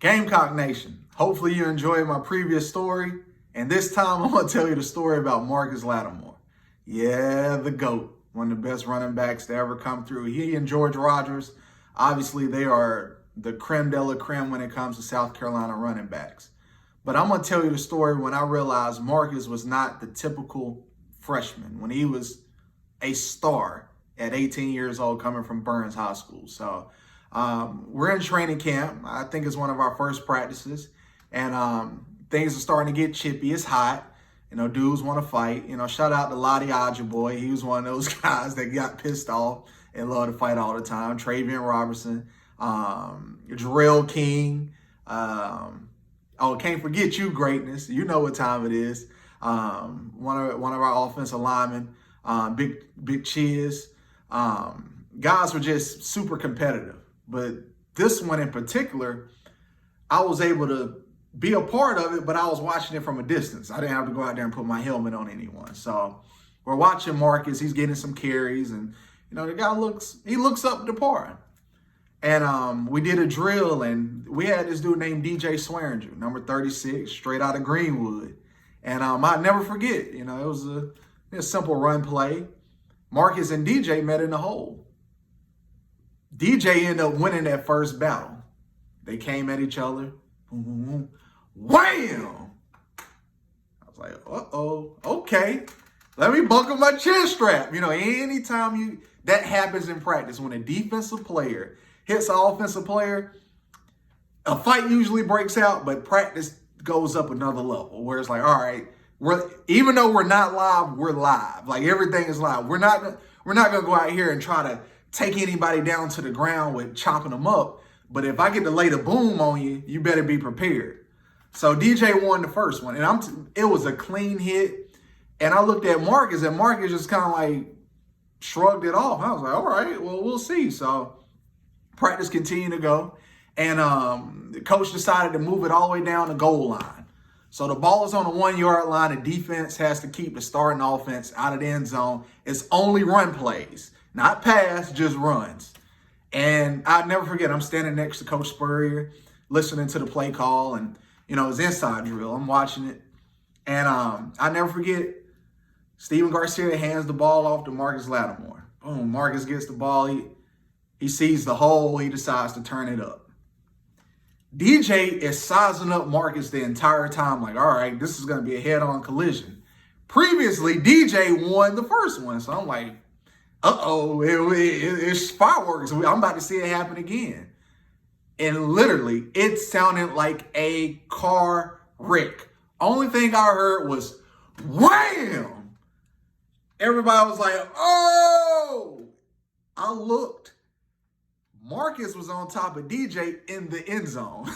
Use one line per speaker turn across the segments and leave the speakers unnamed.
Gamecock Nation, hopefully you enjoyed my previous story, and this time I'm going to tell you the story about Marcus Lattimore. Yeah, the GOAT, one of the best running backs to ever come through. He and George Rogers, obviously they are the creme de la creme when it comes to South Carolina running backs. But I'm going to tell you the story when I realized Marcus was not the typical freshman, when he was a star at 18 years old coming from Burns High School. So we're in training camp. I think it's one of our first practices. And things are starting to get chippy. It's hot. You know, dudes want to fight. You know, shout out to Lottie Odger boy. He was one of those guys that got pissed off and loved to fight all the time. Travian Robertson, Jarrell King. Can't forget you, greatness. You know what time it is. One of our offensive linemen, Big Chiz. Guys were just super competitive. But this one in particular, I was able to be a part of it, but I was watching it from a distance. I didn't have to go out there and put my helmet on anyone. So we're watching Marcus. He's getting some carries, and you know the guy looks up to par. And we did a drill, and we had this dude named DJ Swearinger, number 36, straight out of Greenwood. And I'll never forget. You know, it was a simple run play. Marcus and DJ met in the hole. DJ ended up winning that first battle. They came at each other. Boom, boom, boom. Wham! I was like, uh-oh, okay. Let me buckle my chin strap. You know, anytime that happens in practice, when a defensive player hits an offensive player, a fight usually breaks out, but practice goes up another level where it's like, all right, even though we're not live, we're live. Like everything is live. We're not gonna go out here and try to take anybody down to the ground with chopping them up. But if I get to lay the boom on you, you better be prepared. So DJ won the first one, and it was a clean hit. And I looked at Marcus, and Marcus just kind of like shrugged it off. I was like, all right, well, we'll see. So practice continued to go, and the coach decided to move it all the way down the goal line. So the ball is on the 1 yard line. The defense has to keep the starting offense out of the end zone. It's only run plays, not pass, just runs. And I'll never forget, I'm standing next to Coach Spurrier, listening to the play call, and, you know, it's inside drill. I'm watching it. And I'll never forget, Steven Garcia hands the ball off to Marcus Lattimore. Boom, Marcus gets the ball. He sees the hole. He decides to turn it up. DJ is sizing up Marcus the entire time, like, all right, this is going to be a head-on collision. Previously, DJ won the first one. So I'm like, uh-oh, it's fireworks. I'm about to see it happen again. And literally, it sounded like a car wreck. Only thing I heard was, wham! Everybody was like, oh! I looked. Marcus was on top of DJ in the end zone.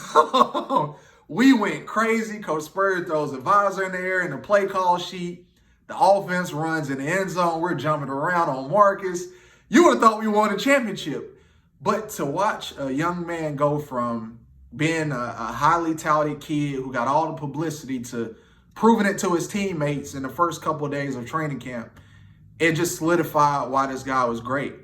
We went crazy. Coach Spurrier throws a visor in the air and the play call sheet. The offense runs in the end zone. We're jumping around on Marcus. You would have thought we won a championship. But to watch a young man go from being a highly touted kid who got all the publicity to proving it to his teammates in the first couple of days of training camp, it just solidified why this guy was great.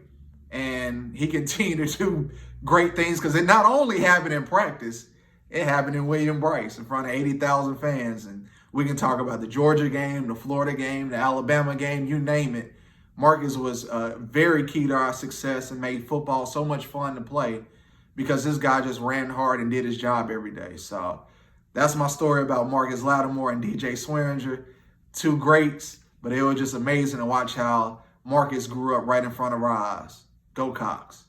And he continued to do great things because it not only happened in practice, it happened in William Bryce in front of 80,000 fans. And we can talk about the Georgia game, the Florida game, the Alabama game, you name it. Marcus was very key to our success and made football so much fun to play because this guy just ran hard and did his job every day. So that's my story about Marcus Lattimore and DJ Swearinger, two greats, but it was just amazing to watch how Marcus grew up right in front of our eyes. Go Cox.